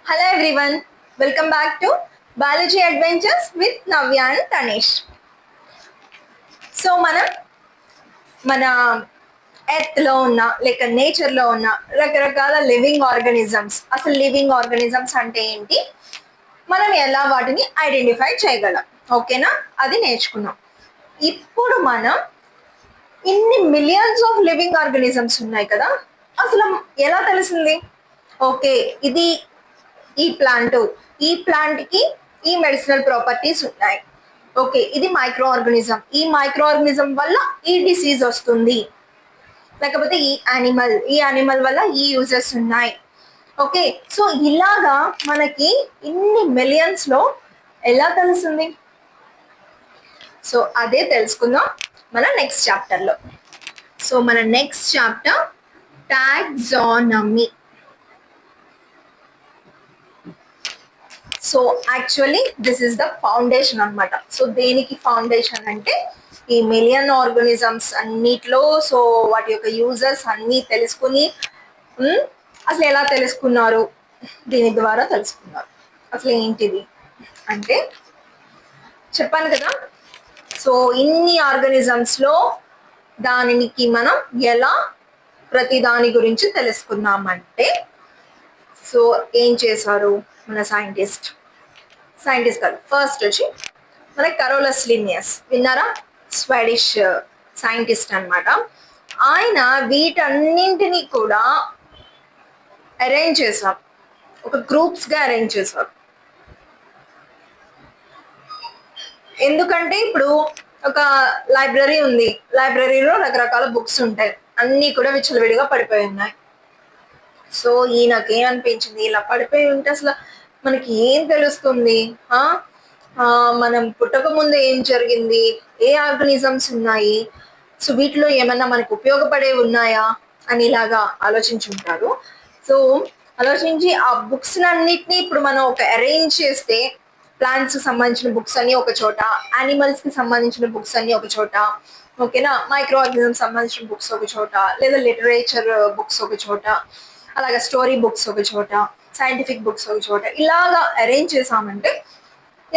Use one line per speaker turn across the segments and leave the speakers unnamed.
Hello everyone, welcome back to Biology Adventures with Navya and Tanish. So మన ఎర్త్లో ఉన్న లేక నేచర్లో ఉన్న రకరకాల లివింగ్ ఆర్గానిజమ్స్, అసలు లివింగ్ ఆర్గానిజమ్స్ అంటే ఏంటి, మనం ఎలా వాటిని ఐడెంటిఫై చేయగలం, ఓకేనా? అది నేర్చుకున్నాం. ఇప్పుడు మనం ఇన్ని మిలియన్స్ ఆఫ్ లివింగ్ ఆర్గానిజమ్స్ ఉన్నాయి కదా, అసలు ఎలా తెలిసింది? ఓకే, ఇది ఈ ప్లాంట్కి ఈ మెడిసినల్ ప్రాపర్టీస్ ఉన్నాయి. ఓకే, ఇది మైక్రో ఆర్గానిజం, ఈ మైక్రో ఆర్గానిజం వల్ల ఈ డిసీజ్ వస్తుంది, లేకపోతే ఈ యానిమల్ వల్ల ఈ యూజెస్ ఉన్నాయి. ఓకే, సో ఇలాగా మనకి ఇన్ని మిలియన్స్ లో ఎలా తెలుస్తుంది? సో అదే తెలుసుకుందాం మన నెక్స్ట్ చాప్టర్ లో. సో మన next chapter taxonomy. So actually this is the foundation అనమాట. సో దేనికి ఫౌండేషన్ అంటే ఈ మిలియన్ ఆర్గానిజమ్స్ అన్నిట్లో సో వాటి యొక్క యూజర్స్ అన్నీ తెలుసుకుని అసలు ఎలా తెలుసుకున్నారు, దీని ద్వారా తెలుసుకున్నారు. అసలు ఏంటిది అంటే చెప్పాను కదా, సో ఇన్ని ఆర్గానిజమ్స్లో దానికి మనం ఎలా ప్రతి దాని గురించి తెలుసుకున్నామంటే, సో ఏం చేశారు మన సైంటిస్ట్ కాదు, ఫస్ట్ వచ్చి మన కరోలస్ లినియస్, విన్నారా? స్వీడిష్ సైంటిస్ట్ అనమాట. ఆయన వీటన్నింటినీ కూడా అరేంజ్ చేశారు, ఒక గ్రూప్స్గా అరేంజ్ చేశారు. ఎందుకంటే ఇప్పుడు ఒక లైబ్రరీ ఉంది, లైబ్రరీలో రకరకాల బుక్స్ ఉంటాయి, అన్నీ కూడా విచ్చలవిడిగా పడిపోయి ఉన్నాయి. సో ఈయనకి ఏమనిపించింది, ఇలా పడిపోయి ఉంటే అసలు మనకి ఏం తెలుస్తుంది, మనం పుట్టక ముందు ఏం జరిగింది, ఏ ఆర్గానిజమ్స్ ఉన్నాయి, సో వీటిలో ఏమన్నా మనకు ఉపయోగపడే ఉన్నాయా అని ఇలాగా ఆలోచించుంటారు. సో ఆలోచించి ఆ బుక్స్ అన్నిటినీ ఇప్పుడు మనం ఒక అరేంజ్ చేస్తే ప్లాంట్స్ కి సంబంధించిన బుక్స్ అన్ని ఒక చోట, యానిమల్స్ కి సంబంధించిన బుక్స్ అన్ని ఒక చోట, ఓకేనా, మైక్రో ఆర్గానిజం సంబంధించిన బుక్స్ ఒక చోట, లేదా లిటరేచర్ బుక్స్ ఒక చోట, అలాగే స్టోరీ బుక్స్ ఒక చోట, సైంటిఫిక్ బుక్స్ ఒక చోట, ఇలాగా అరేంజ్ చేసామంటే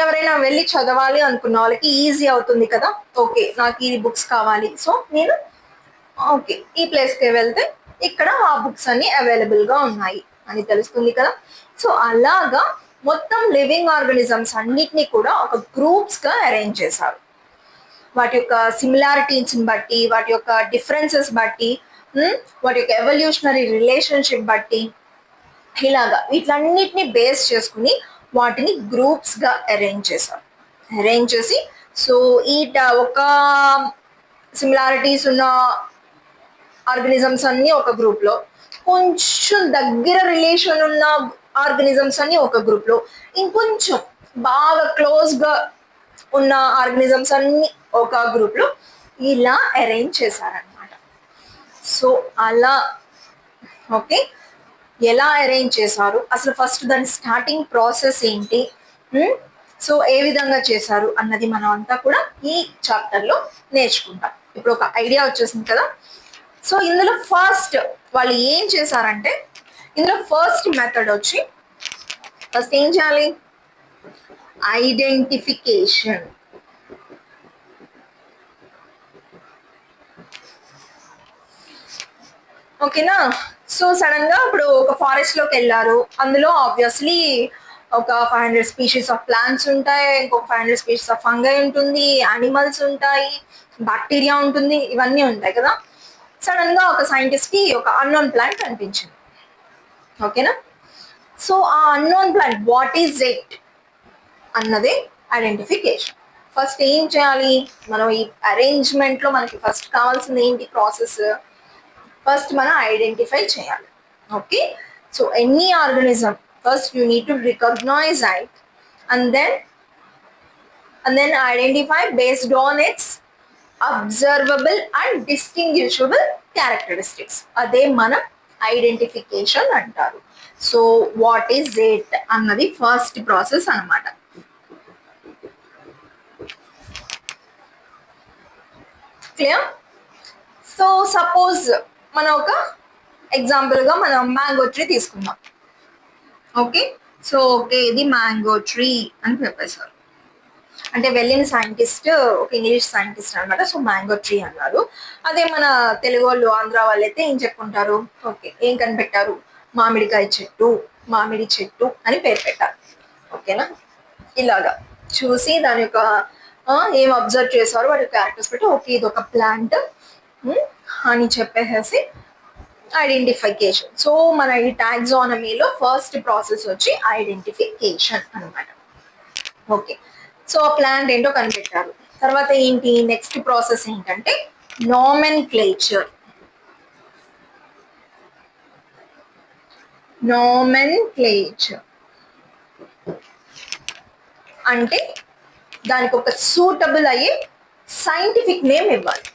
ఎవరైనా వెళ్ళి చదవాలి అనుకున్న వాళ్ళకి ఈజీ అవుతుంది కదా. ఓకే, నాకు ఈ బుక్స్ కావాలి, సో నేను ఓకే ఈ ప్లేస్కి వెళ్తే ఇక్కడ ఆ బుక్స్ అన్ని అవైలబుల్గా ఉన్నాయి అని తెలుస్తుంది కదా. సో అలాగా మొత్తం లివింగ్ ఆర్గానిజమ్స్ అన్నిటినీ కూడా ఒక గ్రూప్స్గా అరేంజ్ చేశారు. వాటి యొక్క సిమిలారిటీస్ని బట్టి, వాటి యొక్క డిఫరెన్సెస్ బట్టి, వాటి యొక్క ఎవల్యూషనరీ రిలేషన్షిప్ బట్టి, ఇలాగా వీటన్నిటిని బేస్ చేసుకుని వాటిని గ్రూప్స్గా అరేంజ్ చేశారు. అరేంజ్ చేసి సో ఒక సిమిలారిటీస్ ఉన్న ఆర్గానిజమ్స్ అన్ని ఒక గ్రూప్లో, కొంచెం దగ్గర రిలేషన్ ఉన్న ఆర్గానిజమ్స్ అన్ని ఒక గ్రూప్లో, ఇంకొంచెం బాగా క్లోజ్గా ఉన్న ఆర్గానిజమ్స్ అన్ని ఒక గ్రూప్లో, ఇలా అరేంజ్ చేశారనమాట. సో అలా ఓకే, ఎలా అరేంజ్ చేశారు, అసలు ఫస్ట్ దాని స్టార్టింగ్ ప్రాసెస్ ఏంటి, సో ఏ విధంగా చేశారు అన్నది మనం అంతా కూడా ఈ చాప్టర్లో నేర్చుకుంటాం. ఇప్పుడు ఒక ఐడియా వచ్చేసింది కదా. సో ఇందులో ఫస్ట్ వాళ్ళు ఏం చేశారంటే, ఇందులో ఫస్ట్ మెథడ్ వచ్చి ఫస్ట్ ఏం చేయాలి, ఐడెంటిఫికేషన్. ఓకేనా. సో సడన్ గా ఇప్పుడు ఒక ఫారెస్ట్ లోకి వెళ్ళారు, అందులో ఆబ్వియస్లీ ఒక 500 స్పీషీస్ ఆఫ్ ప్లాంట్స్ ఉంటాయి, ఇంకొక 500 స్పీషీస్ ఆఫ్ ఫంగై ఉంటుంది, యానిమల్స్ ఉంటాయి, బ్యాక్టీరియా ఉంటుంది, ఇవన్నీ ఉంటాయి కదా. సడన్ గా ఒక సైంటిస్ట్ కి ఒక అన్నోన్ ప్లాంట్ కనిపించింది, ఓకేనా. సో ఆ unknown plant what is it అన్నదే ఐడెంటిఫికేషన్. ఫస్ట్ ఏం చేయాలి మనం ఈ అరేంజ్మెంట్ లో, మనకి ఫస్ట్ కావాల్సింది ఏంటి ప్రాసెస్, ఫస్ట్ మనం ఐడెంటిఫై చేయాలి. Okay, so any organism first you need to recognise it and then identify based on its observable and distinguishable characteristics. అదే మనం ఐడెంటిఫికేషన్ అంటారు. సో వాట్ ఈజ్ ఇట్ అన్నది ఫస్ట్ ప్రాసెస్ అన్నమాట. Clear? So suppose మనం ఒక ఎగ్జాంపుల్గా మనం మ్యాంగో ట్రీ తీసుకుందాం. ఓకే, సో ఓకే ఇది మ్యాంగో ట్రీ అని చెప్పేశారు. అంటే వెళ్ళిన సైంటిస్ట్ ఒక ఇంగ్లీష్ సైంటిస్ట్ అనమాట. సో మ్యాంగో ట్రీ అన్నారు. అదే మన తెలుగు వాళ్ళు ఆంధ్ర వాళ్ళు అయితే ఏం చెప్పుకుంటారు, ఓకే ఏం కనిపెట్టారు, మామిడికాయ చెట్టు, మామిడి చెట్టు అని పేరు పెట్టారు. ఓకేనా, ఇలాగా చూసి దాని యొక్క ఏం అబ్జర్వ్ చేశారు వాటి క్యారెక్టర్స్ పెట్టి ఓకే ఇది ఒక ప్లాంట్ అని చెప్పేసి ఐడెంటిఫికేషన్. సో మన ఈ టాక్సానమీలో ఫస్ట్ ప్రాసెస్ వచ్చి ఐడెంటిఫికేషన్ అనమాట. ఓకే, సో ఆ ప్లాంట్ ఏంటో కనిపెట్టారు. తర్వాత ఏంటి నెక్స్ట్ ప్రాసెస్ ఏంటంటే నామెన్క్లేచర్. నామెన్క్లేచర్ అంటే దానికి ఒక సూటబుల్ అయ్యే సైంటిఫిక్ నేమ్ ఇవ్వాలి.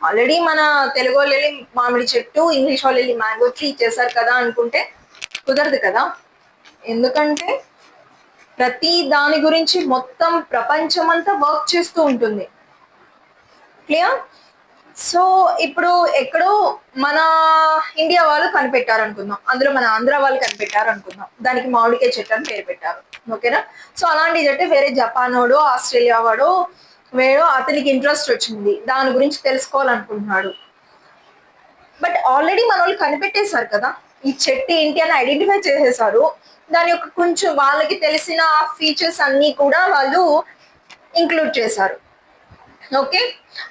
ఆల్రెడీ మన తెలుగు వాళ్ళు వెళ్ళి మామిడి చెట్టు, ఇంగ్లీష్ వాళ్ళు వెళ్ళి మ్యాంగో ట్రీ ఇచ్చేసారు కదా అనుకుంటే కుదరదు కదా. ఎందుకంటే ప్రతి దాని గురించి మొత్తం ప్రపంచం అంతా వర్క్ చేస్తూ ఉంటుంది. క్లియర్? సో ఇప్పుడు ఎక్కడో మన ఇండియా వాళ్ళు కనిపెట్టారు అనుకుందాం, అందులో మన ఆంధ్ర వాళ్ళు కనిపెట్టారు అనుకుందాం, దానికి మామిడికాయ చెట్టు అని పేరు పెట్టారు. ఓకేనా, సో అలాంటి చెట్టు వేరే జపాన్ వాడు, ఆస్ట్రేలియా వాడు వేడో అతనికి ఇంట్రెస్ట్ వచ్చింది, దాని గురించి తెలుసుకోవాలనుకుంటున్నాడు. బట్ ఆల్రెడీ మన వాళ్ళు కనిపెట్టేశారు కదా, ఈ చెట్టు ఏంటి అని ఐడెంటిఫై చేసేసారు. దాని యొక్క కొంచెం వాళ్ళకి తెలిసిన ఫీచర్స్ అన్ని కూడా వాళ్ళు ఇంక్లూడ్ చేశారు. ఓకే,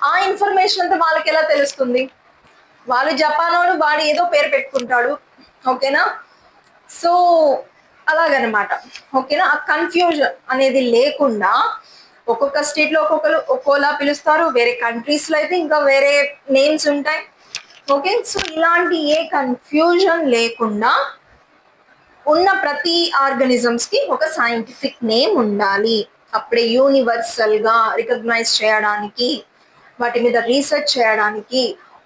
ఆ ఇన్ఫర్మేషన్ అంతా వాళ్ళకి ఎలా తెలుస్తుంది? వాళ్ళు జపాన్ వాడు వాడు ఏదో పేరు పెట్టుకుంటాడు. ఓకేనా, సో అలాగనమాట. ఓకేనా, ఆ కన్ఫ్యూజన్ అనేది లేకుండా ఒక్కొక్క స్టేట్ లో ఒక్కొక్కరు ఒక్కోలా పిలుస్తారు, వేరే కంట్రీస్ లో అయితే ఇంకా వేరే నేమ్స్ ఉంటాయి. ఓకే, సో ఇలాంటి ఏ కన్ఫ్యూజన్ లేకుండా ఉన్న ప్రతి ఆర్గానిజమ్స్ కి ఒక సైంటిఫిక్ నేమ్ ఉండాలి. అప్పుడే యూనివర్సల్ గా రికగ్నైజ్ చేయడానికి, వాటి మీద రీసెర్చ్ చేయడానికి,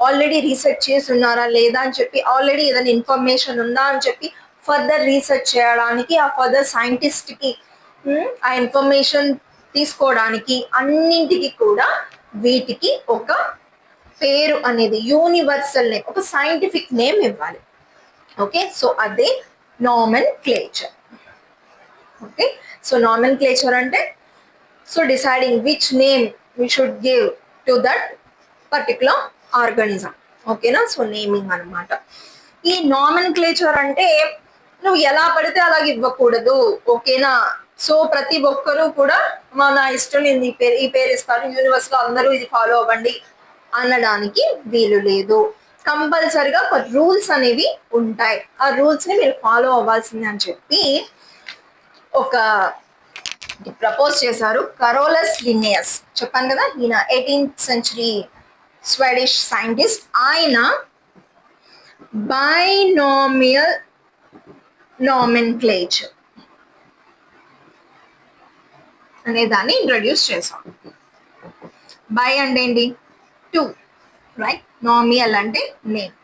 ఆల్రెడీ రీసెర్చ్ చేసి ఉన్నారా లేదా అని చెప్పి, ఆల్రెడీ ఏదైనా ఇన్ఫర్మేషన్ ఉందా అని చెప్పి ఫర్దర్ రీసెర్చ్ చేయడానికి, ఆ ఫర్దర్ సైంటిస్ట్ కి ఆ ఇన్ఫర్మేషన్ తీసుకోవడానికి, అన్నింటికి కూడా వీటికి ఒక పేరు అనేది యూనివర్సల్ నేమ్, ఒక సైంటిఫిక్ నేమ్ ఇవ్వాలి. ఓకే, సో అదే నామెన్క్లేచర్. ఓకే, సో నామెన్క్లేచర్ అంటే so deciding which name we should give to that particular organism. ఓకేనా, సో నేమింగ్ అనమాట. ఈ నామెన్క్లేచర్ అంటే నువ్వు ఎలా పడితే అలాగ ఇవ్వకూడదు. ఓకేనా, సో ప్రతి ఒక్కరూ కూడా మన ఇష్టం నేను ఈ పేరు ఇస్తాను, యూనివర్స్ లో అందరూ ఇది ఫాలో అవ్వండి అనడానికి వీలు లేదు. కంపల్సరిగా ఒక రూల్స్ అనేవి ఉంటాయి, ఆ రూల్స్ ని మీరు ఫాలో అవ్వాల్సింది అని చెప్పి ఒక ప్రపోజ్ చేశారు కరోలస్ లిన్నేయస్. చెప్పాను కదా, ఈయన 18th century స్వీడిష్ సైంటిస్ట్. ఆయన బైనామియల్ నామెన్క్లేచర్ అనే దాన్ని ఇంట్రడ్యూస్ చేశాం. బై అంటే ఏంటి, టూ, రైట్? నామియల్ అంటే నేమ్.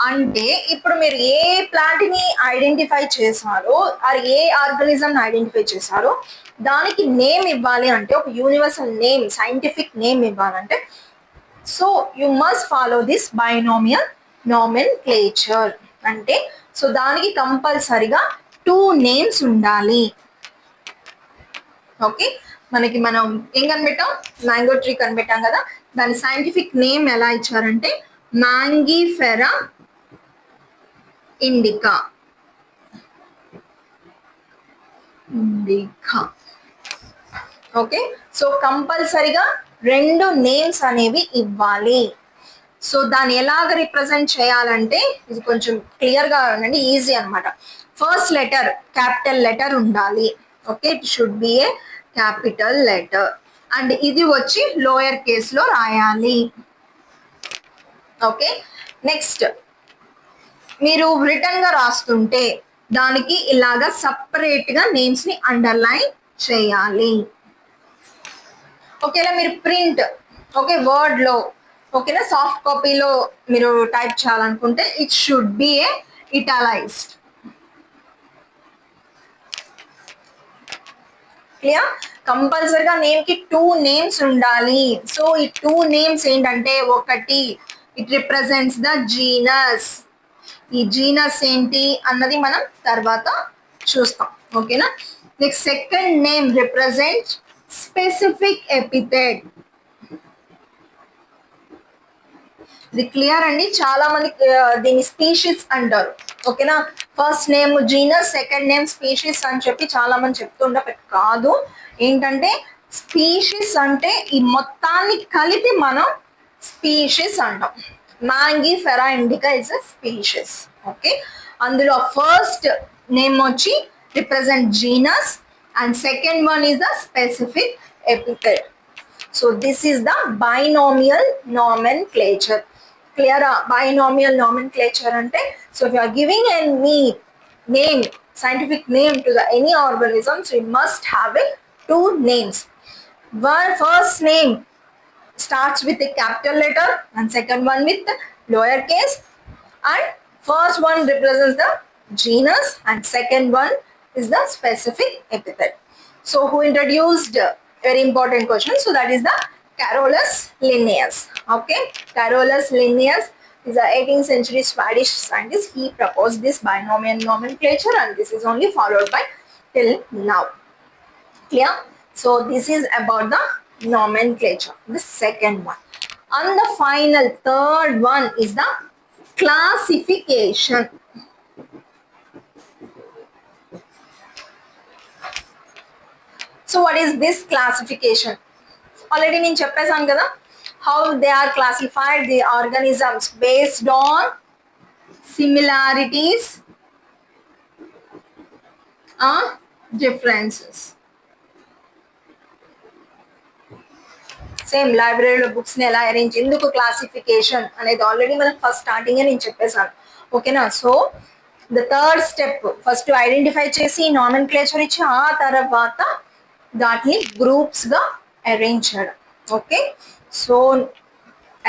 అంటే ఇప్పుడు మీరు ఏ ప్లాంట్ ని ఐడెంటిఫై చేశారో, అది ఏ ఆర్గానిజం ఐడెంటిఫై చేశారో దానికి నేమ్ ఇవ్వాలి అంటే, ఒక యూనివర్సల్ నేమ్, సైంటిఫిక్ నేమ్ ఇవ్వాలంటే, so you must follow this binomial nomenclature. అంటే సో దానికి కంపల్సరిగా 2 నేమ్స్ ఉండాలి. ఓకే, మనం ఏం కనిపెట్టాం, మ్యాంగో ట్రీ కనిపెట్టాం కదా, దాని సైంటిఫిక్ నేమ్ ఎలా ఇచ్చారంటే మ్యాంగిఫెరా ఇండికా. ఓకే, సో కంపల్సరిగా 2 నేమ్స్ అనేవి ఇవ్వాలి. సో దాన్ని ఎలాగ రిప్రజెంట్ చేయాలంటే ఇది కొంచెం క్లియర్ గా ఉండండి, ఈజీ అనమాట. ఫస్ట్ లెటర్ క్యాపిటల్ లెటర్ ఉండాలి. Okay, it should be A capital letter. And ఇది వచ్చి లోయర్ కేస్ లో రాయాలి. ఓకే, నెక్స్ట్ మీరు రిటర్న్ గా రాస్తుంటే దానికి ఇలాగా సపరేట్ గా నేమ్స్ ని అండర్లైన్ చేయాలి. ఓకేనా, మీరు ప్రింట్ ఓకే వర్డ్ లో ఓకేనా సాఫ్ట్ కాపీలో మీరు టైప్ చేయాలనుకుంటే it should be a italicised. Clear? కంపల్సరిగా నేమ్ కి 2 నేమ్స్ ఉండాలి. సో ఈ 2 నేమ్స్ ఏంటంటే, ఒకటి ఇట్ రిప్రజెంట్స్ ద జీనస్. ఈ జీనస్ ఏంటి అన్నది మనం తర్వాత చూస్తాం. ఓకేనా. Next second name represent specific epithet. ఇది క్లియర్ అండి. చాలా మంది దీని స్పీషీస్ అంటారు. ఓకేనా. First name genus, second name species అని చెప్పి చాలా మంది చెప్తుండ కాదు. ఏంటంటే స్పీషీస్ అంటే ఈ మొత్తాన్ని కలిపి మనం స్పీషీస్ అంటాం. Mangifera indica is a species. Okay. అందులో ఫస్ట్ నేమ్ వచ్చి represent genus and second one is the specific epithet. So this is the binomial nomenclature. Clear? Binomial nomenclature ante, so if you are giving a name, scientific name to the any organisms, we must have a two names. One first name starts with a capital letter and second one with lowercase, and first one represents the genus and second one is the specific epithet. So who introduced, very important question, so that is the Carolus Linnaeus. Okay, Carolus Linnaeus is a 18th century Swedish scientist. He proposed this binomial nomenclature and this is only followed by till now. Clear? So this is about the nomenclature, the second one. And the final third one is the classification. So what is this classification? Already నేను చెప్పేసాను కదా, how they are classified, the organisms based on similarities or differences. Same లైబ్రరీలో books ని ఎలా arrange, ఎందుకు classification అనేది already మనకు first starting నేను చెప్పేసాను. ఓకేనా. So the third step first identify చేసి నామెన్క్లేచర్ ఇచ్చి ఆ తర్వాత దాన్ని గ్రూప్స్ గా అరేంజ్ చేయడం. Okay. So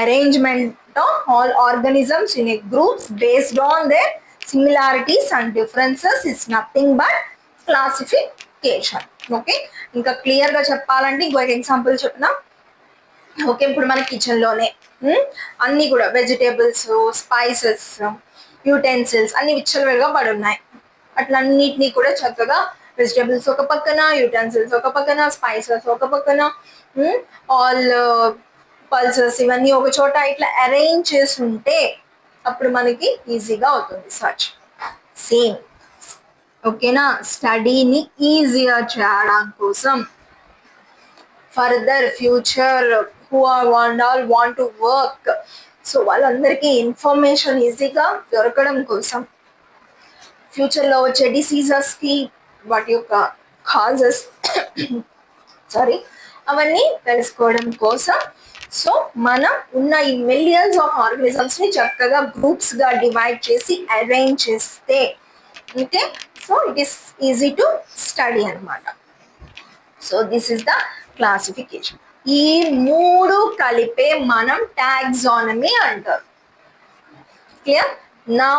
arrangement of all organisms in a groups based on their similarities and differences is nothing but classification. Okay. ఇంకా క్లియర్ గా చెప్పాలంటే ఇంకొక ఎగ్జాంపుల్ చెప్పిన. ఓకే. ఇప్పుడు మన కిచెన్ లోనే అన్ని కూడా వెజిటేబుల్స్, స్పైసెస్, యూటెన్సిల్స్ అన్ని విచ్చలవిడిగా పడి ఉన్నాయి. అట్లా అన్నిటినీ కూడా చక్కగా వెజిటేబుల్స్ ఒక పక్కన, యూటెన్సిల్స్ ఒక పక్కన, స్పైసెస్ ఒక పక్కన, ఆల్ పల్సెస్ ఇవన్నీ ఒక చోట ఇట్లా అరేంజ్ చేసి ఉంటే అప్పుడు మనకి ఈజీగా అవుతుంది సర్చ్. సేమ్. ఓకేనా. స్టడీని ఈజీగా చేయడం కోసం further future who are want to work, so వాళ్ళందరికీ ఇన్ఫర్మేషన్ ఈజీగా దొరకడం కోసం, ఫ్యూచర్లో వచ్చే డిసీజెస్కి వాటి యొక్క కాజెస్ సారీ అవన్నీ తెలుసుకోవడం కోసం, సో మనం ఉన్న ఈ మిలియన్స్ ఆఫ్ ఆర్గనిజమ్స్ ని చక్కగా గ్రూప్స్ గా డివైడ్ చేసి అరేంజ్ చేస్తే okay, so it is easy to study అనమాట. So this is the classification. ఈ మూడు కలిపే మనం టాక్సానమీ అంటారు. Clear? Now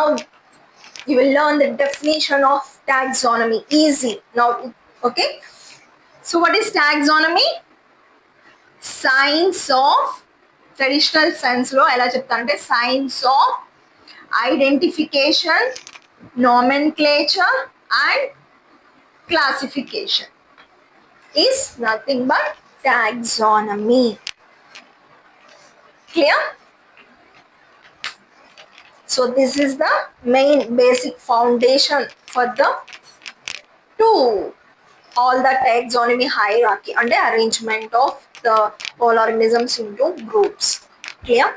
you will learn the definition of taxonomy easy now. Okay, so what is taxonomy? Science of, traditional sense lo ela chepta ante science of identification, nomenclature and classification is nothing but taxonomy. Clear? So this is the main basic foundation for the all the taxonomy hierarchy and the arrangement of the all organisms into groups. Clear?